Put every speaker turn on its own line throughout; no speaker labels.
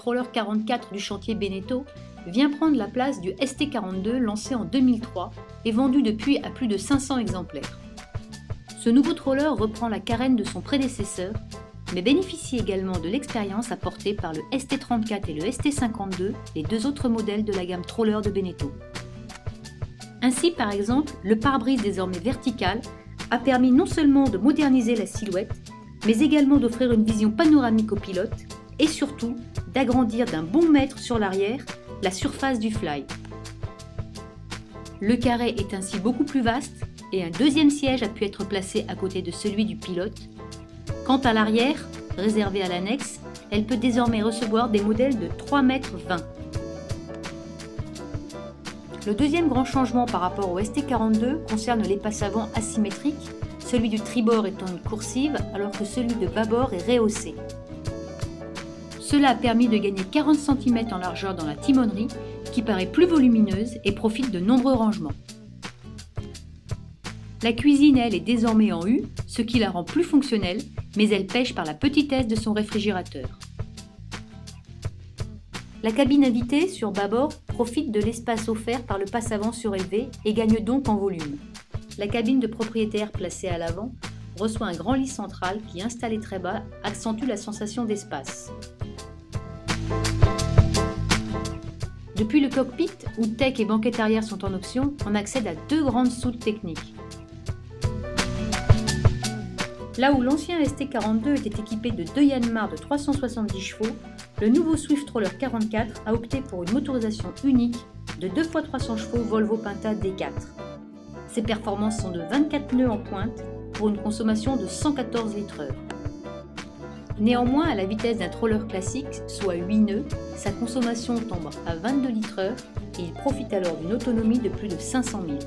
Troller 44 du chantier Beneteau vient prendre la place du ST42 lancé en 2003 et vendu depuis à plus de 500 exemplaires. Ce nouveau troller reprend la carène de son prédécesseur, mais bénéficie également de l'expérience apportée par le ST34 et le ST52, les deux autres modèles de la gamme Troller de Beneteau. Ainsi, par exemple, le pare-brise désormais vertical a permis non seulement de moderniser la silhouette, mais également d'offrir une vision panoramique au pilote et surtout d'agrandir d'un bon mètre sur l'arrière la surface du fly. Le carré est ainsi beaucoup plus vaste et un deuxième siège a pu être placé à côté de celui du pilote. Quant à l'arrière, réservée à l'annexe, elle peut désormais recevoir des modèles de 3,20 m. Le deuxième grand changement par rapport au ST42 concerne les passes avant asymétriques, celui du tribord étant une coursive alors que celui de bâbord est rehaussé. Cela a permis de gagner 40 cm en largeur dans la timonerie qui paraît plus volumineuse et profite de nombreux rangements. La cuisine, elle, est désormais en U, ce qui la rend plus fonctionnelle, mais elle pèche par la petitesse de son réfrigérateur. La cabine invitée sur bâbord profite de l'espace offert par le passe avant surélevé et gagne donc en volume. La cabine de propriétaire placée à l'avant reçoit un grand lit central qui, installé très bas, accentue la sensation d'espace. Depuis le cockpit, où tech et banquette arrière sont en option, on accède à deux grandes soutes techniques. Là où l'ancien ST42 était équipé de deux Yanmar de 370 chevaux, le nouveau Swift Troller 44 a opté pour une motorisation unique de 2x300 chevaux Volvo Penta D4. Ses performances sont de 24 nœuds en pointe pour une consommation de 114 litres/heure. Néanmoins, à la vitesse d'un troller classique, soit 8 nœuds, sa consommation tombe à 22 litres/heure et il profite alors d'une autonomie de plus de 500 000.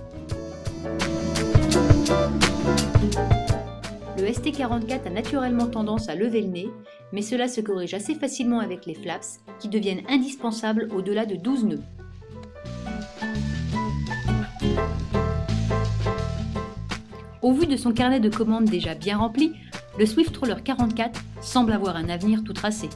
Le ST44 a naturellement tendance à lever le nez, mais cela se corrige assez facilement avec les flaps, qui deviennent indispensables au-delà de 12 nœuds. Au vu de son carnet de commandes déjà bien rempli, le Swift Troller 44 semble avoir un avenir tout tracé.